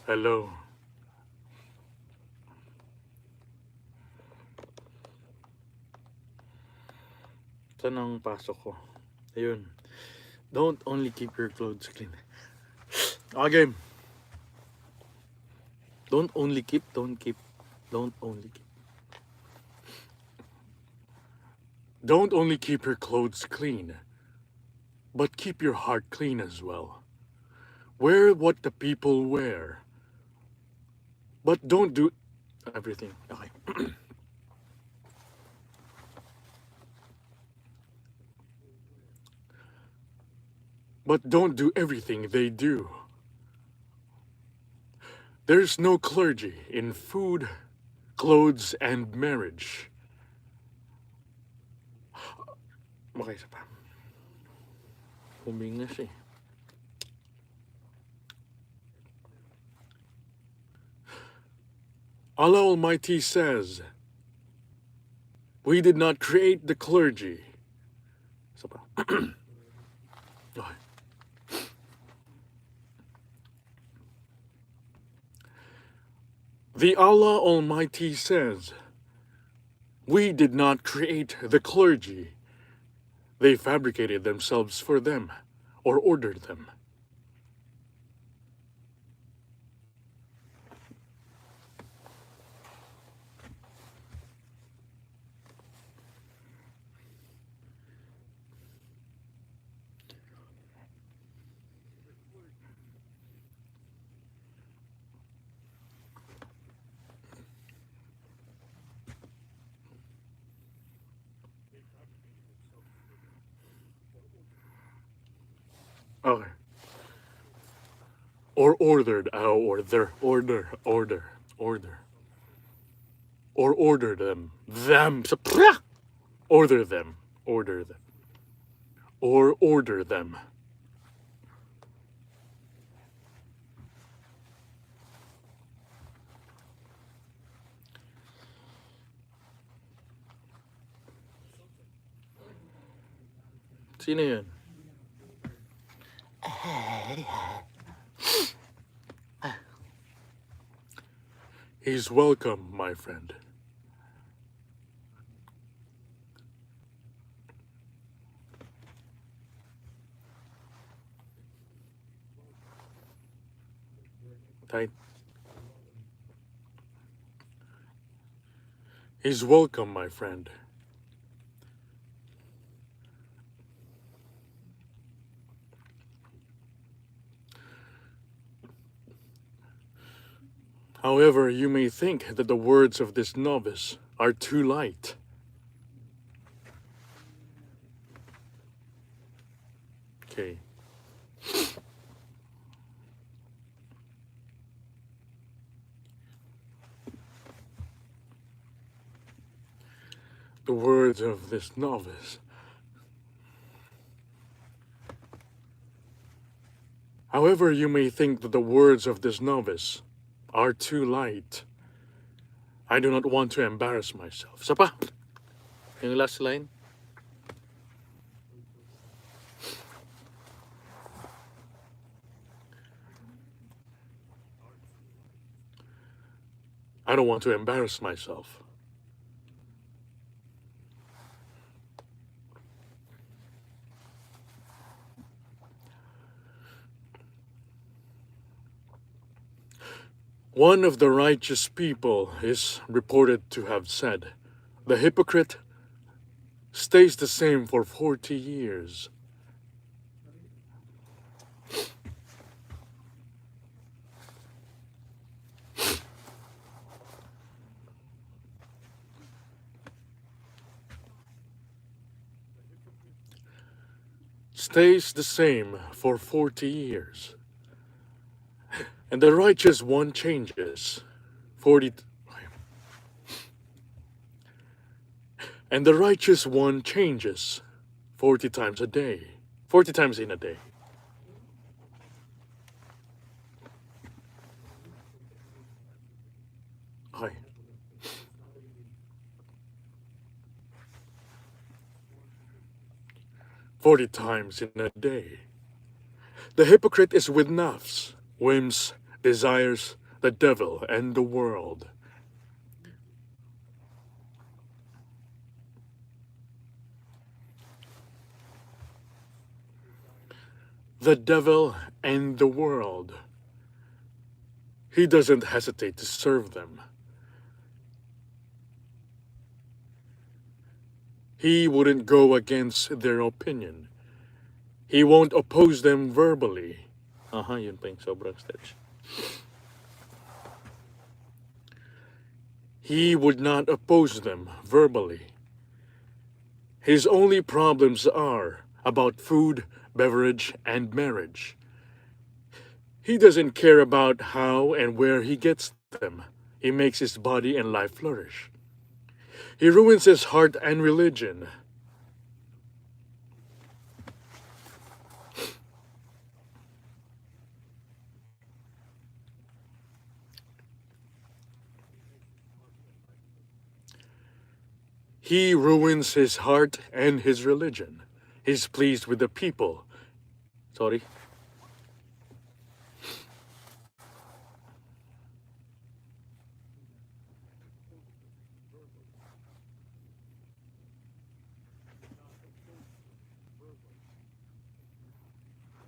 Hello. Saan ang pasok ko? Ayun. Don't only keep your clothes clean. Okay. Don't only keep, don't keep. Don't only keep. Don't only keep your clothes clean, but keep your heart clean as well. Wear what the people wear, but don't do everything. Okay. But don't do everything they do. There's no clergy in food, clothes, and marriage. Okay, isa pa. Huminga siya eh. Allah Almighty says, we did not create the clergy. Isa pa. Okay. The Allah Almighty says, we did not create the clergy. They fabricated themselves for them, or ordered them. Okay. Or ordered, order, order. Or order them. Order them. Order them. Or order them. Sino yan? He's welcome, my friend. Tight. He's welcome, my friend. However, you may think that the words of this novice are too light. Okay. The words of this novice. However, you may think that the words of this novice are too light. I do not want to embarrass myself. Sapa? Yung last line? I don't want to embarrass myself. One of the righteous people is reported to have said, the hypocrite stays the same for 40 years. Stays the same for 40 years. And the righteous one changes 40. And the righteous one changes 40 times a day. 40 times in a day. Hi. "40 times in a day. The hypocrite is with nafs, whims, desires, the devil, and the world. The devil and the world. He doesn't hesitate to serve them. He wouldn't go against their opinion. He won't oppose them verbally. Yun pa yung sobrang stretch. He would not oppose them verbally. His only problems are about food, beverage, and marriage. He doesn't care about how and where he gets them. He makes his body and life flourish. He ruins his heart and religion. He ruins his heart and his religion. He's pleased with the people. Sorry.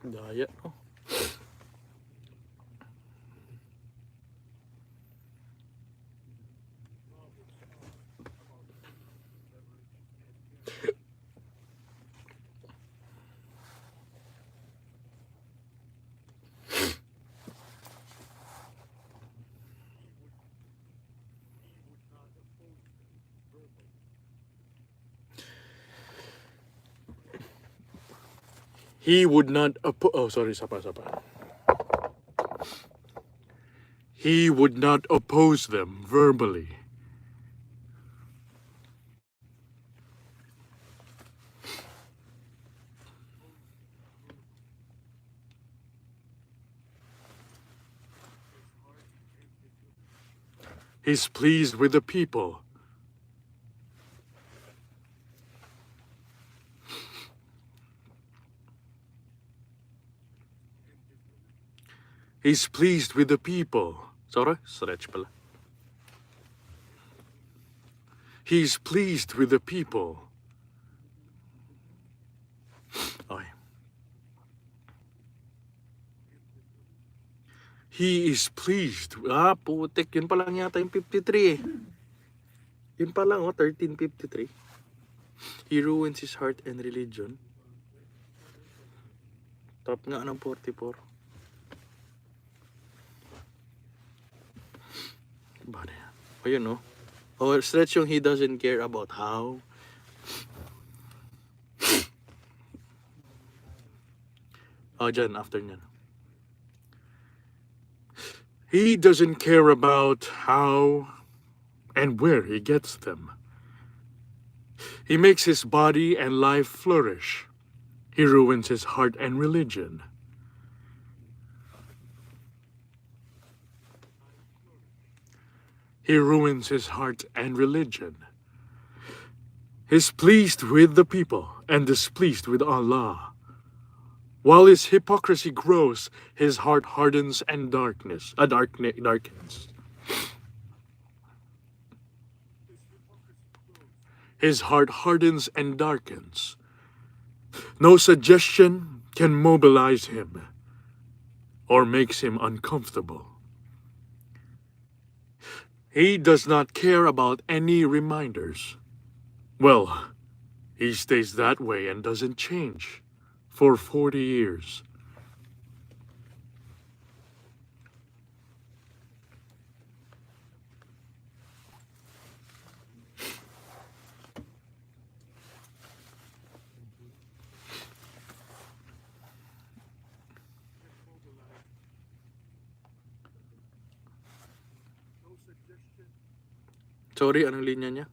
Daya, no? He would not sapa. He would not oppose them verbally. He's pleased with the people. He's pleased with the people. Sorry, stretch pala. He's pleased with the people. Okay. He is pleased. Putik. Yun pa lang yata yung 53 eh. Yun pa lang, 1353. He ruins his heart and religion. Top nga ng 44. Bada yan. Ayun no. Stretch yung he doesn't care about how. Dyan, after nyan. He doesn't care about how and where he gets them. He makes his body and life flourish. He ruins his heart and religion. He ruins his heart and religion. He's pleased with the people and displeased with Allah. While his hypocrisy grows, his heart hardens and darkens. His heart hardens and darkens. No suggestion can mobilize him or makes him uncomfortable. He does not care about any reminders. Well, he stays that way and doesn't change for 40 years. Sorry, anong linya niya?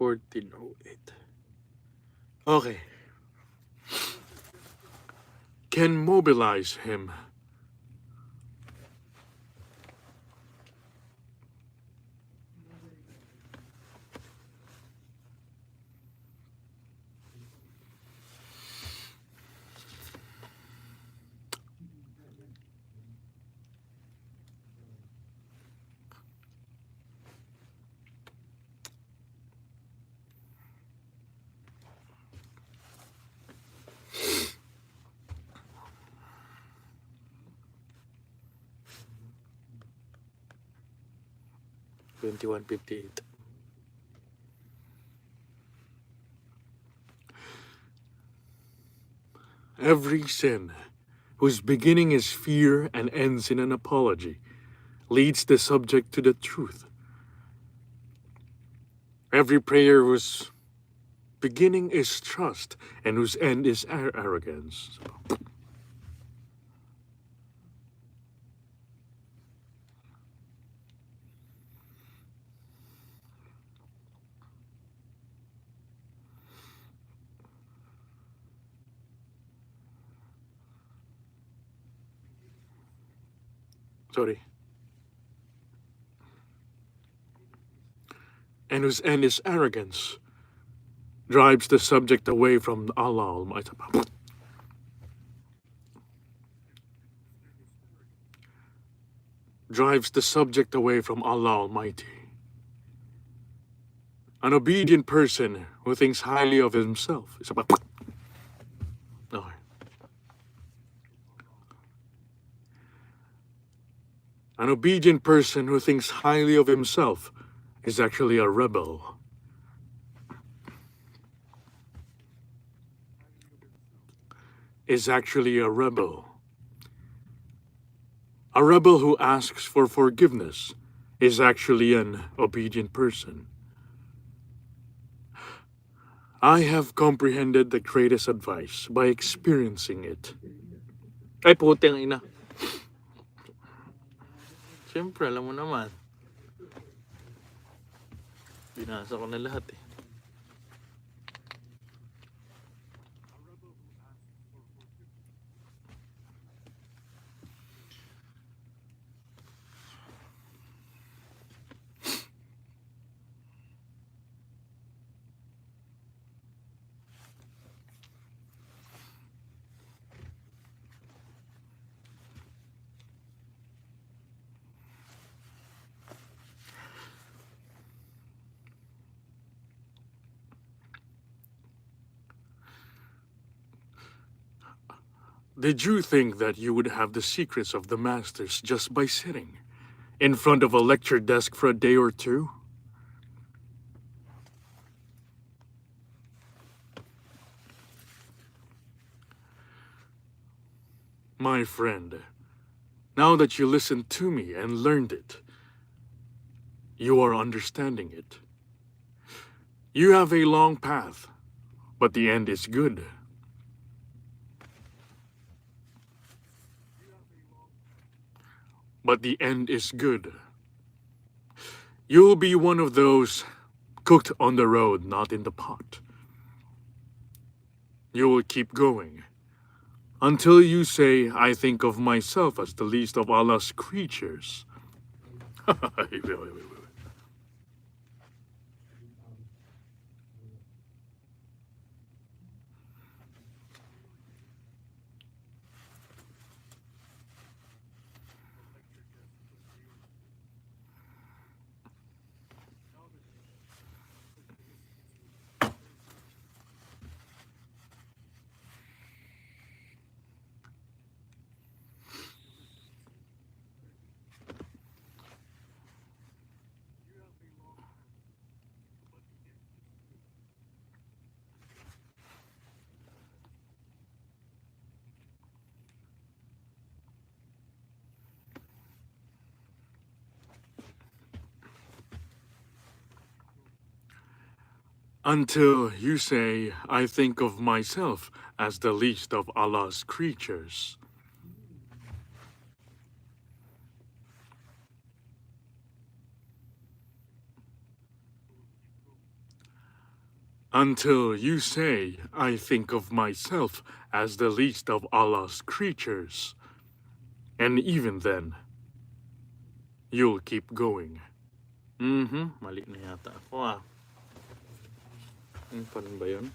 1408. Okay. Can mobilize him. 21:58. Every sin, whose beginning is fear and ends in an apology, leads the subject to the truth. Every prayer whose beginning is trust and whose end is arrogance. Sorry. And whose end is arrogance, drives the subject away from Allah Almighty. Drives the subject away from Allah Almighty. An obedient person who thinks highly of himself is about. No. An obedient person who thinks highly of himself is actually a rebel. Is actually a rebel. A rebel who asks for forgiveness is actually an obedient person. I have comprehended the greatest advice by experiencing it. Ay, putang ina. Siyempre, alam mo naman. Binasa ko na lahat eh. Did you think that you would have the secrets of the masters just by sitting in front of a lecture desk for a day or two? My friend, now that you listened to me and learned it, you are understanding it. You have a long path, but the end is good. But the end is good. You'll be one of those cooked on the road, not in the pot. You will keep going until you say, I think of myself as the least of Allah's creatures. Until you say, I think of myself as the least of Allah's creatures. Until you say, I think of myself as the least of Allah's creatures. And even then, you'll keep going. Mali na yata ako ah. Paano ba yun?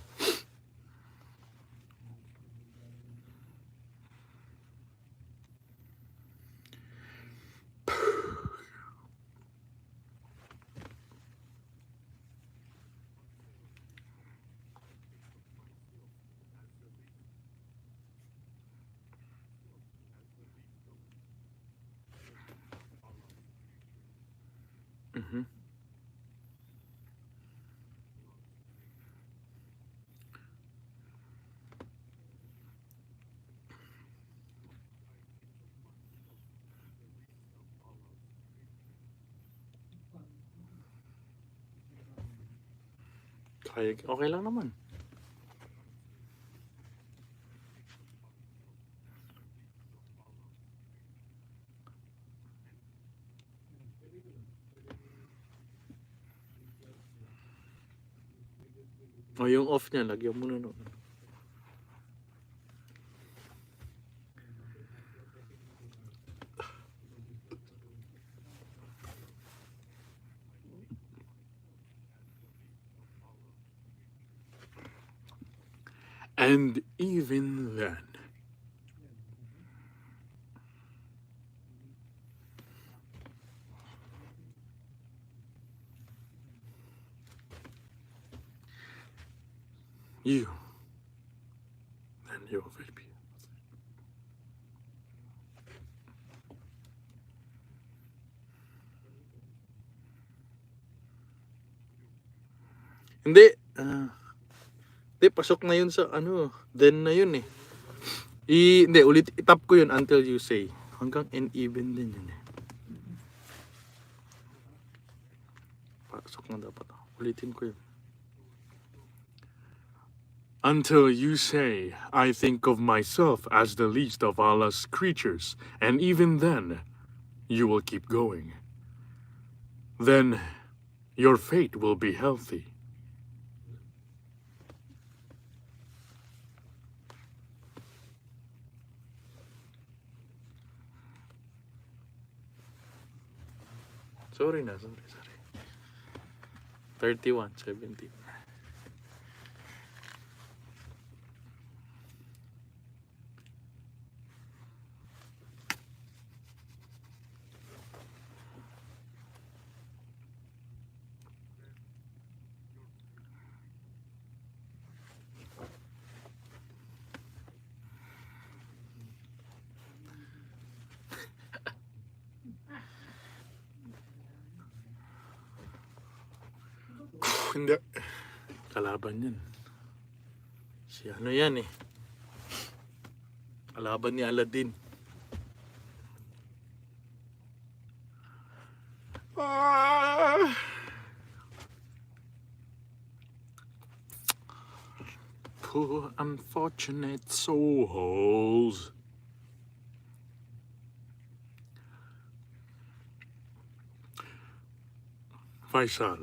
Okay lang naman. O yung off niya, lagyan mo na nun. And even then, you and your baby. Hindi, hindi, pasok na yun sa ano, then na yun eh. Hindi, ulit, itap ko yun until you say. Hanggang and even din yun eh. Pasok na dapat. Ulitin ko yun. Until you say, I think of myself as the least of Allah's creatures, and even then, you will keep going. Then, your fate will be healthy. Sorry. 31, 17. Hindi. Kalaban yan. Si ano yan eh. Kalaban ni Aladdin. Poor unfortunate souls. Faisal,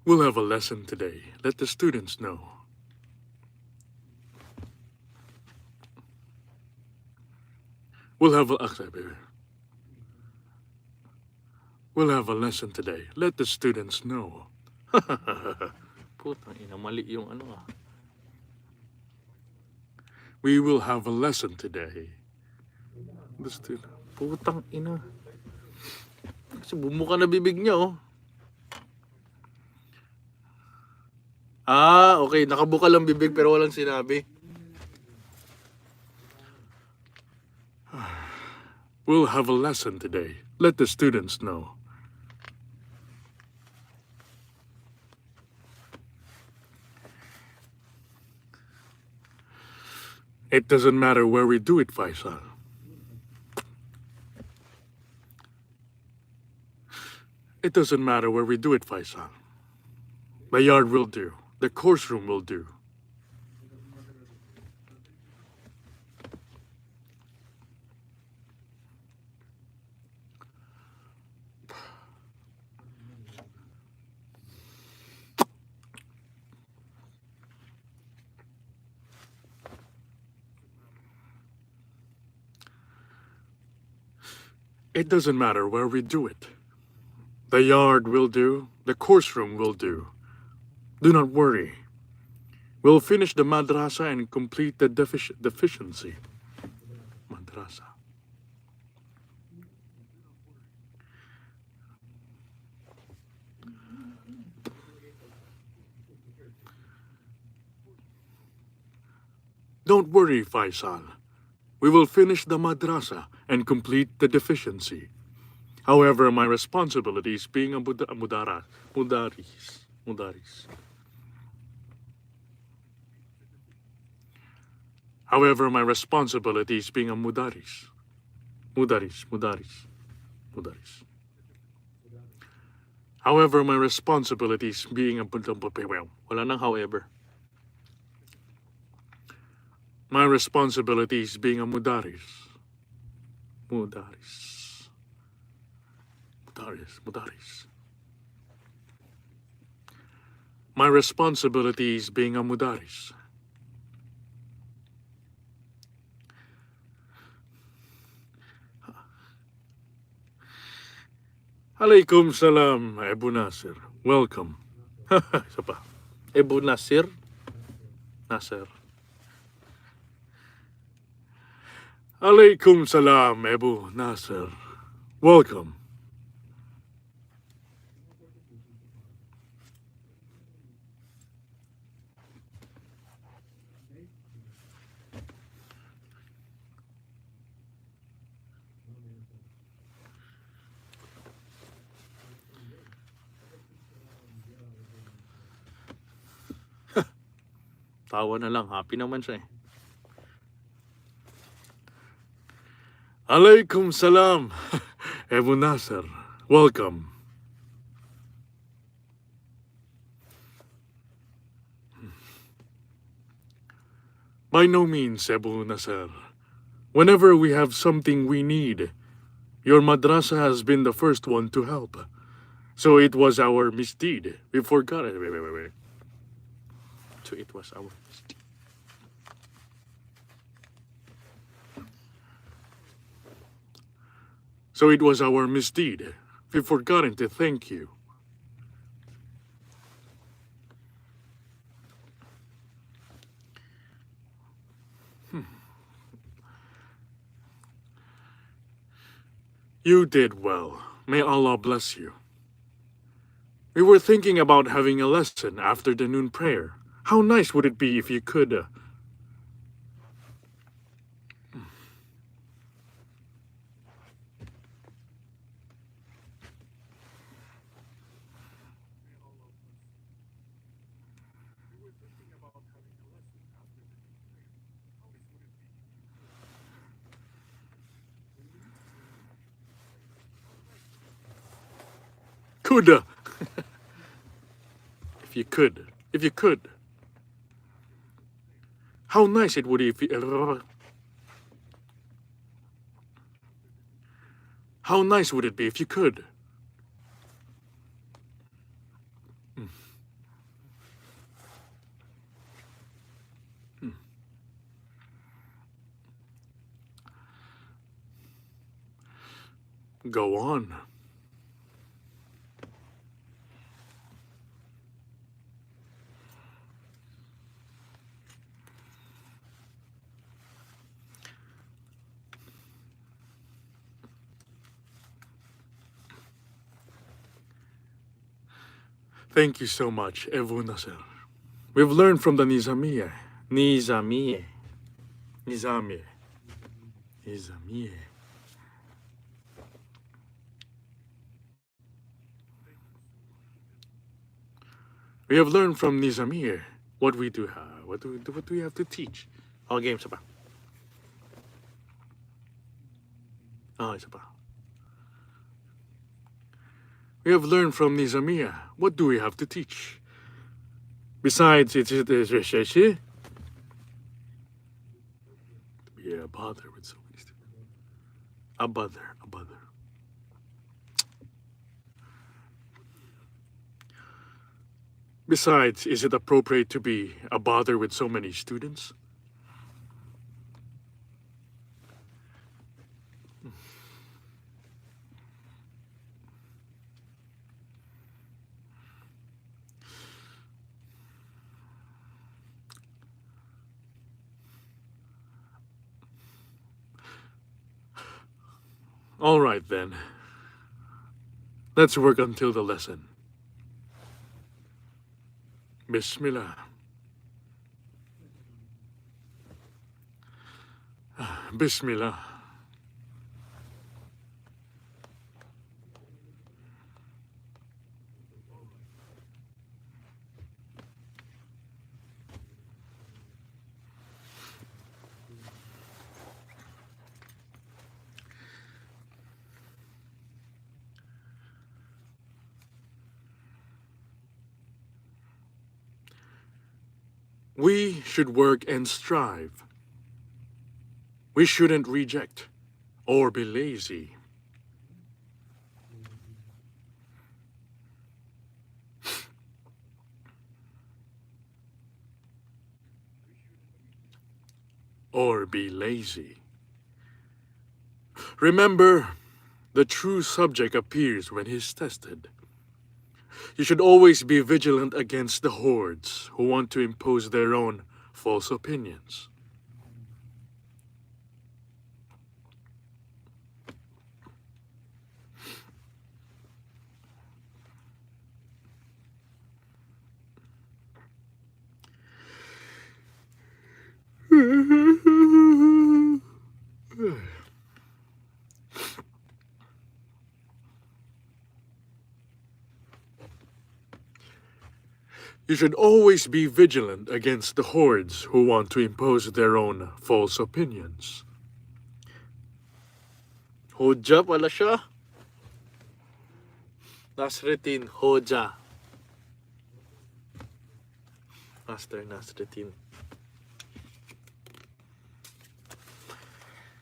we'll have a lesson today. Let the students know. We'll have a lesson today. Let the students know. Putang ina, mali yung ano ah. We will have a lesson today. The student. Putang ina. Kasi bumuka na bibig niya oh. Okay. Nakabuka lang bibig pero walang sinabi. We'll have a lesson today. Let the students know. It doesn't matter where we do it, Faisal. It doesn't matter where we do it, Faisal. The yard will do. The course room will do. It doesn't matter where we do it. The yard will do. The course room will do. Do not worry. We'll finish the madrasa and complete the deficiency. Madrasa. Don't worry, Faisal. We will finish the madrasa and complete the deficiency. However, my responsibilities being a mudaris. However, my responsibilities being a mudaris. However, my responsibilities being a Wala nang however. my responsibilities being a mudaris. Mudaris. Mudaris. Mudaris. My responsibilities being a mudaris. Alaikum salam, Abu Nasir. Welcome. Isa pa. Ebu Nasir. Nasir. Alaikum salam, Abu Nasir. Welcome. Tawa na lang. Happy naman siya eh. Alaikum salam, Abu Nasir. Welcome. By no means, Abu Nasir. Whenever we have something we need, your madrasa has been the first one to help. So it was our misdeed. We forgot it. Wait. So it was our mistake. So it was our misdeed. We've forgotten to thank you. You did well. May Allah bless you. We were thinking about having a lesson after the noon prayer. How nice would it be if you could... Could. If you could. If you could. How nice it would if you... How nice would it be if you could? Go on. Thank you so much, Ebu Nasser. We've learned from the Nizamiye. Nizamiye. Nizamiye. Nizamiye. We have learned from Nizamiye what we do have. What do we have to teach? Oh, game isa pa. Oh, isa pa. We have learned from Nizamiya. What do we have to teach? Besides, it's yeah, bother with so many students. A bother. Besides, is it appropriate to be a bother with so many students? All right, then. Let's work until the lesson. Bismillah. Bismillah. We should work and strive. We shouldn't reject or be lazy. Or be lazy. Remember, the true subject appears when he's tested. You should always be vigilant against the hordes who want to impose their own false opinions. You should always be vigilant against the hordes who want to impose their own false opinions. Hoja pala siya. Nasretin, Hoja. Master Nasretin.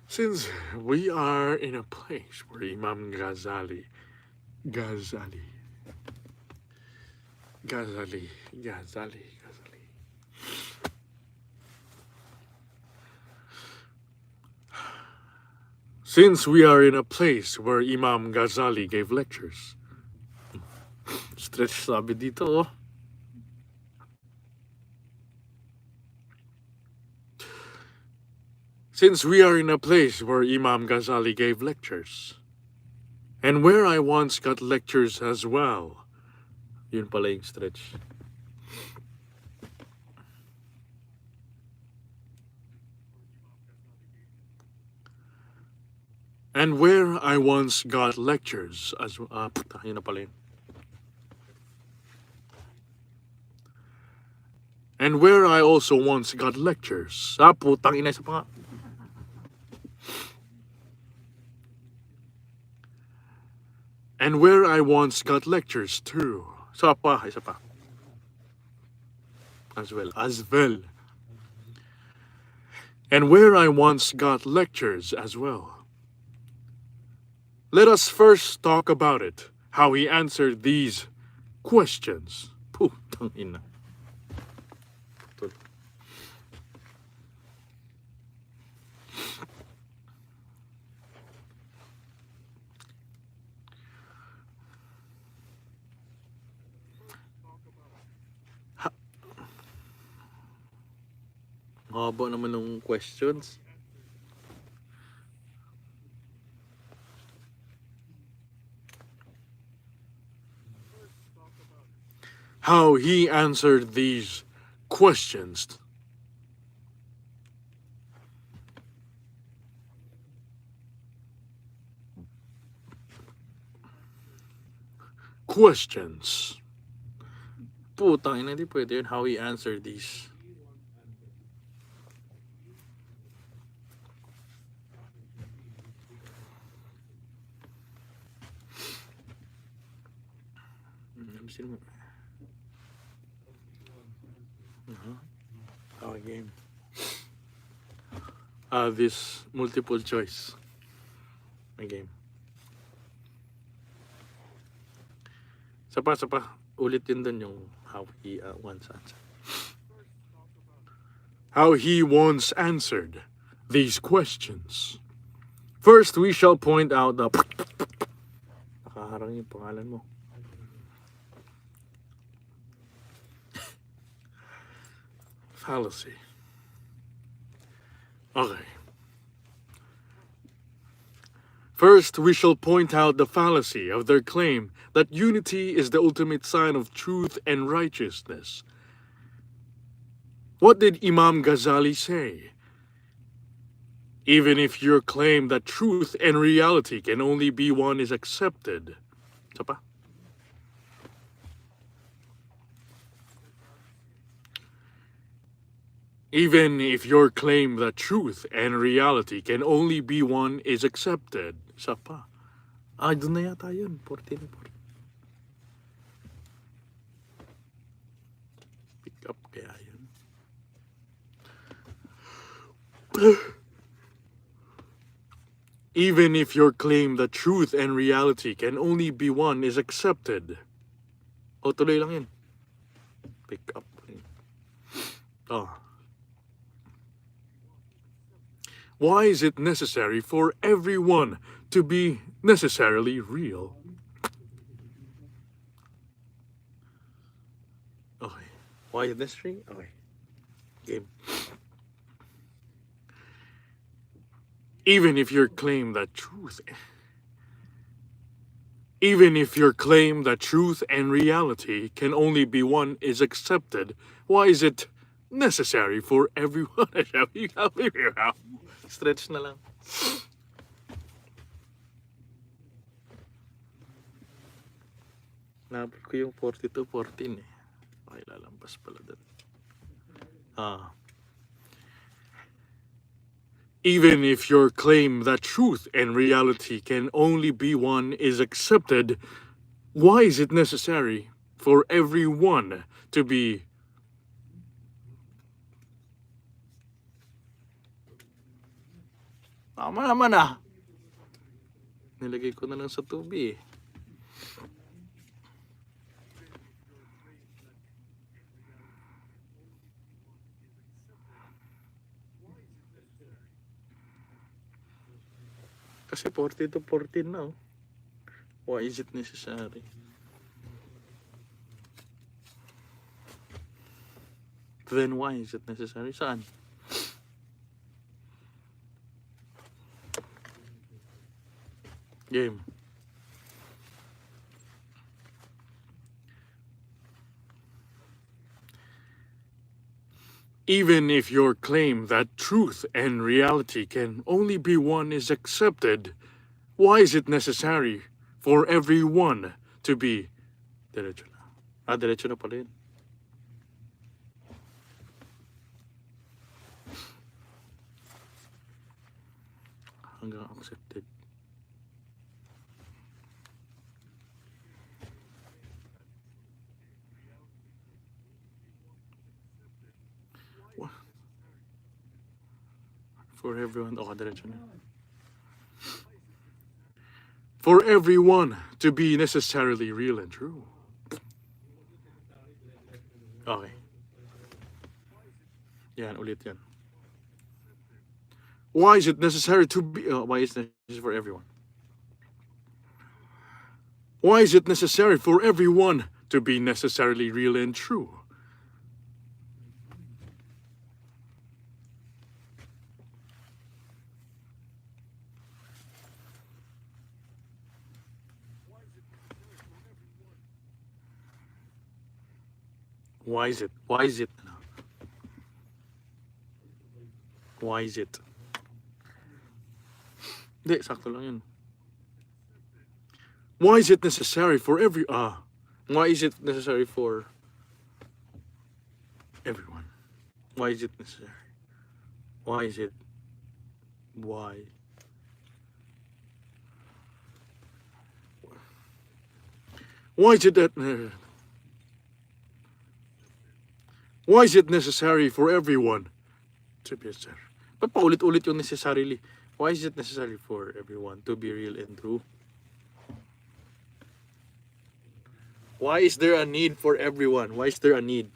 Since we are in a place where Imam Ghazali, Since we are in a place where Imam Ghazali gave lectures. Stretch sabi dito, oh. Since we are in a place where Imam Ghazali gave lectures, and where I once got lectures as well. Yun pala yung stretch. And where I once got lectures as well. Puta, yun na pala yun. And where I also once got lectures. Putang ina, isa pa nga. And where I once got lectures too. Isa pa. As well. And where I once got lectures as well. Let us first talk about it, how he answered these questions. Putang ina. Haba naman ng questions. How he answered these questions. Putang ina, hindi pwede yun. How he answered these. Our game. This multiple choice. My game. Sa pa. Ulit din dun yung how he once answered. How he once answered these questions. First, we shall point out the Nakaharang yung pangalan mo. fallacy. Okay. First, we shall point out the fallacy of their claim that unity is the ultimate sign of truth and righteousness. What did Imam Ghazali say? Even if your claim that truth and reality can only be one is accepted. Isa pa. Even if your claim that truth and reality can only be one is accepted. Isa pa. Doon na yata yun. 14. Pick up kaya yun. Even if your claim that truth and reality can only be one is accepted. O, tuloy lang yun. Pick up. Oh. Why is it necessary for everyone to be necessarily real? Okay. Why is it necessary? Okay. Game. Even if your claim that truth Even if your claim that truth and reality can only be one is accepted, why is it necessary for everyone? Stretch na lang. Nabot ko yung 42-14 eh. Okay, lalampas pala dun. Even if your claim that truth and reality can only be one is accepted, why is it necessary for everyone to be Tama naman ah. Nilagay ko na lang sa tubi eh. Kasi 42-14 na oh. Why is it necessary? Then why is it necessary? Saan? Game. Even if your claim that truth and reality can only be one is accepted, why is it necessary for everyone to be Diretso na. Diretso na pala yun. Hanggang accepted. For everyone. Okay, diretso na. for everyone to be necessarily real and true? Okay. Yan, ulit yan. Why is it necessary to be? Why is it necessary for everyone? Why is it necessary for everyone to be necessarily real and true? Why is it? Why is it? Why is it? Hindi, sakto lang yun. Why is it necessary for Why is it necessary for everyone? Why is it necessary? Why is it? Why? Why is it that? Why is it necessary for everyone to be necessary? Ba't paulit-ulit yung necessarily? Why is it necessary for everyone to be real and true? Why is there a need for everyone? Why is there a need?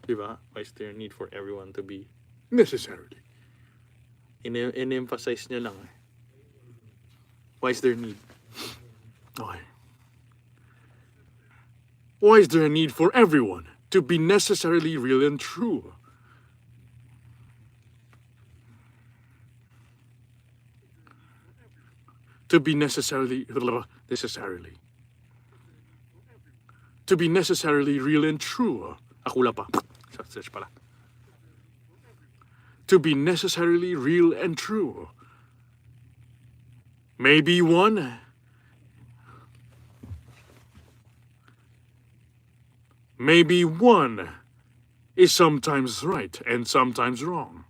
Diba? Why is there a need for everyone to be Necessarily. In-emphasize niya lang eh. Why is there a need? Okay. Why is there a need for everyone to be necessarily real and true? To be necessarily to be necessarily real and true. Akula pa. Search pala. To be necessarily real and true. Maybe one is sometimes right and sometimes wrong.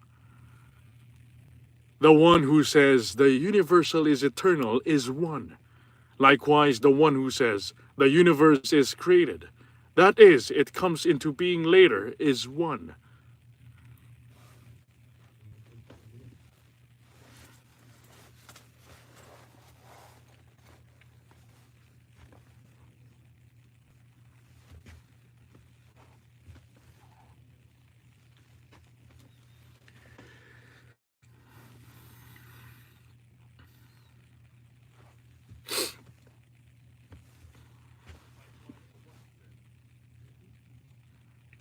The one who says the universal is eternal is one. Likewise, the one who says the universe is created, that is, it comes into being later, is one.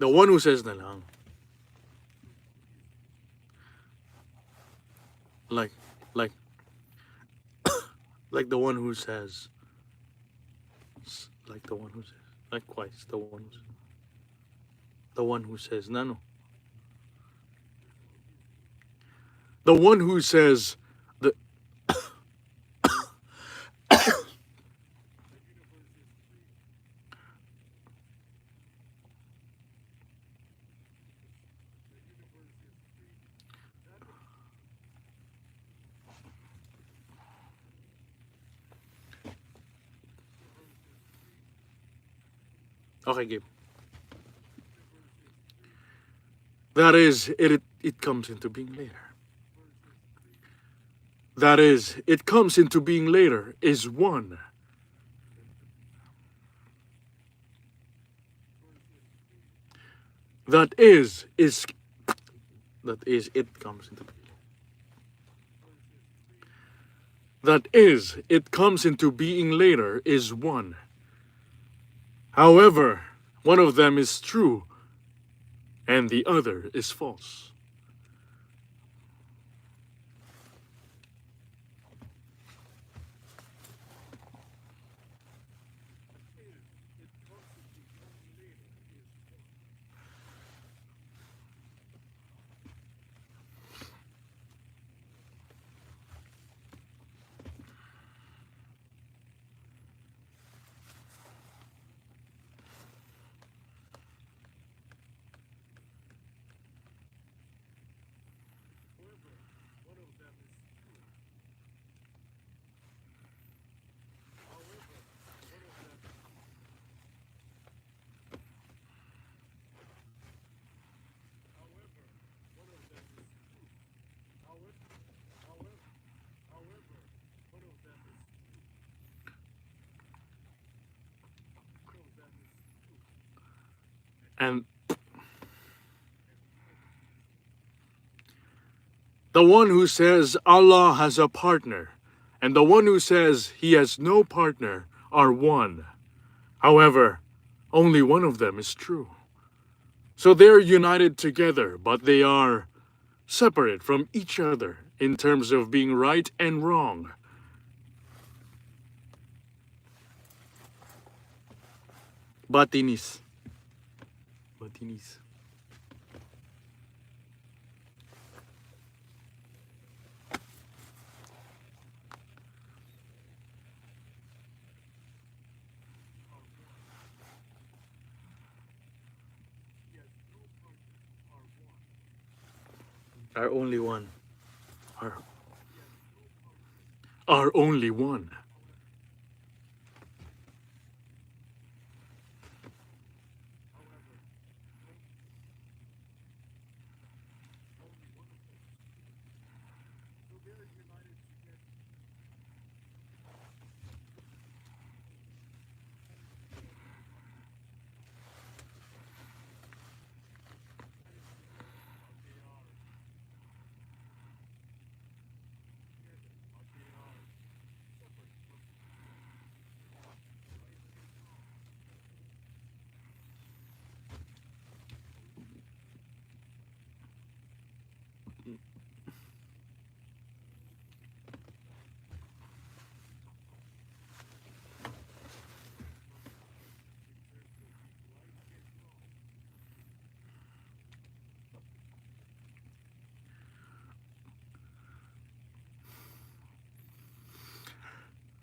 The one who says na lang. Like, like, like the one who says. Like the one who says. Likewise, the one who says nano. The one who says the Okay, Gabe. that is it comes into being later. That is, it comes into being later is one. That is It comes into being. that is, it comes into being later is one. However, one of them is true and the other is false. And the one who says Allah has a partner and the one who says he has no partner are one. However, only one of them is true. So they're united together, but they are separate from each other in terms of being right and wrong. Batinis. Are only one. Are only one.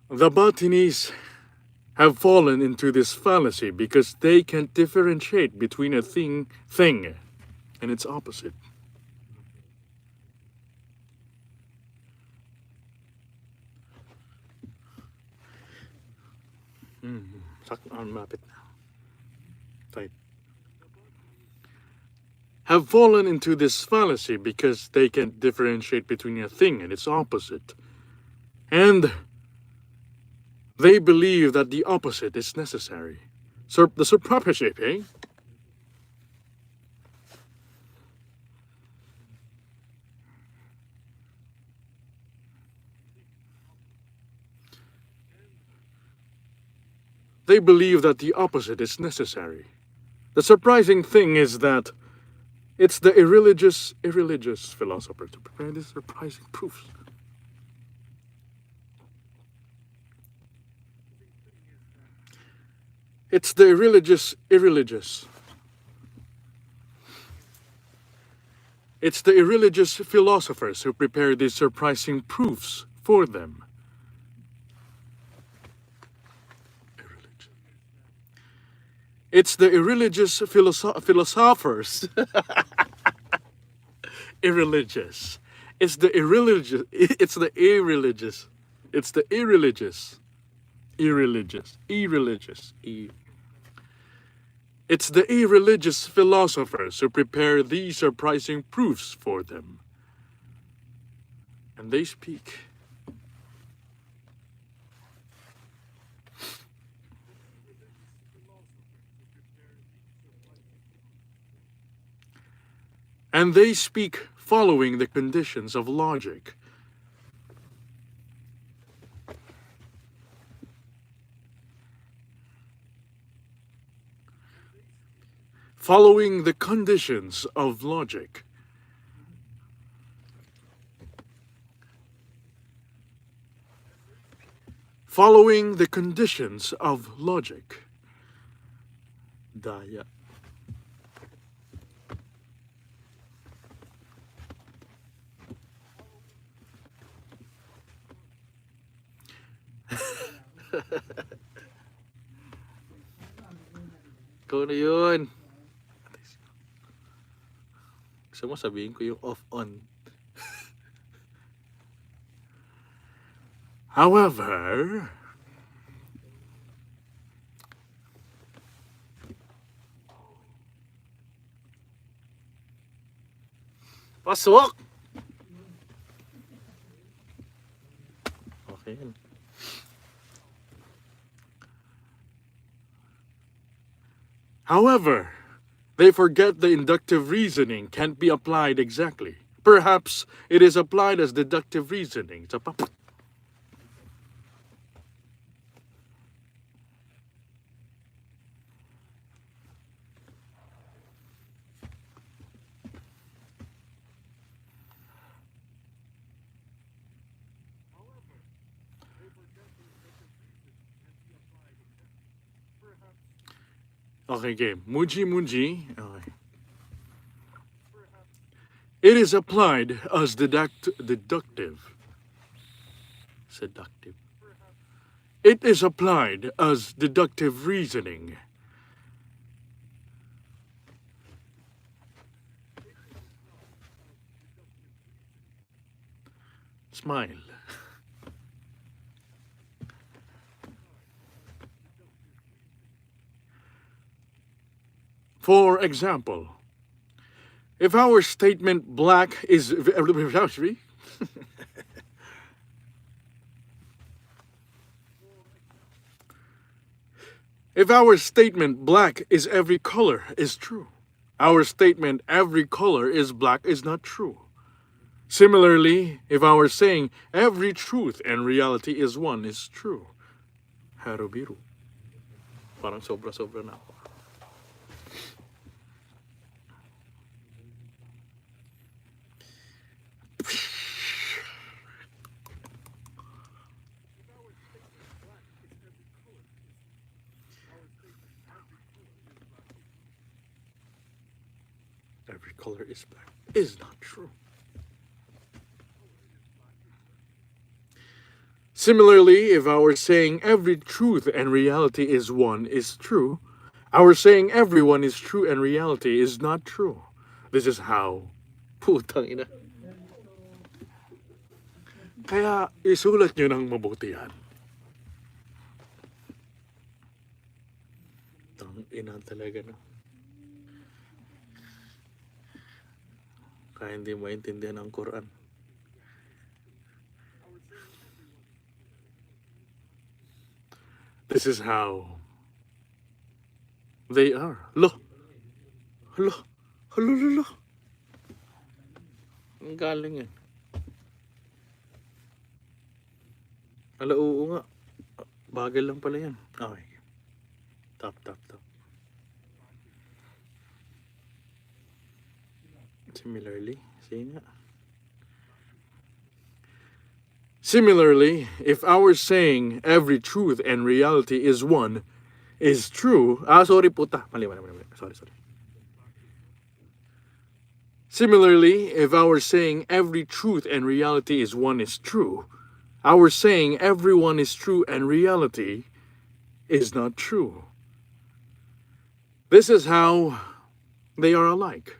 The Batinis have fallen into this fallacy because they can't differentiate between a thing and its opposite. Malapit na. Type. Have fallen into this fallacy because they can't differentiate between a thing and its opposite. And they believe that the opposite is necessary. The surpropership, eh? They believe that the opposite is necessary. The surprising thing is that it's the irreligious philosophers to prepare these surprising proofs. It's the irreligious. It's the irreligious philosophers who prepare these surprising proofs for them. It's the irreligious philosophers. Irreligious. It's the irreligious. It's the irreligious. It's the irreligious. Irreligious. Irreligious. It's the irreligious philosophers who prepare these surprising proofs for them. And they speak. And they speak following the conditions of logic. Following the conditions of logic. Following the conditions of logic. Daya. Ikaw na yun. Gusto mo sabihin ko yung off-on. However, pasok! Okay. However, they forget the inductive reasoning can't be applied exactly. Perhaps it is applied as deductive reasoning. Okay, game. Muji. Okay. It is applied as deductive. Seductive. It is applied as deductive reasoning. Smile. For example, if our statement black is if our statement black is every color is true, our statement every color is black is not true. Similarly, if our saying every truth and reality is one is true, harubiru. Parang sobra-sobra na ako. Every color is black is not true. Similarly, if our saying every truth and reality is one is true, our saying everyone is true and reality is not true. This is how. Putang ina. Kaya isulat nyo ng mabuti yan. Tang ina talaga na. Kaya hindi maintindihan ang Quran. This is how they are. Lo. Ang galing yan. Oo nga. Bagal lang pala yan. Okay. Top. Similarly, sige nga. Similarly, if our saying every truth and reality is one is true, Sorry puta. Mali. Sorry. similarly, if our saying every truth and reality is one is true, our saying everyone is true and reality is not true. This is how they are alike.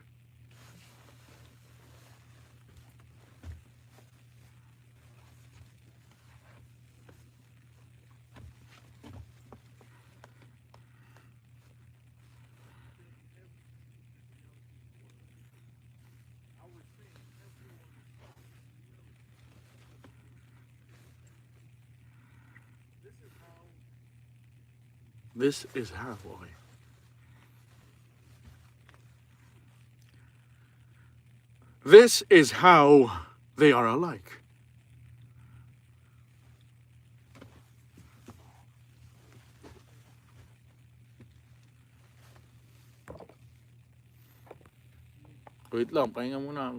This is how. Okay. This is how they are alike. Wait lang, pahinga muna ako.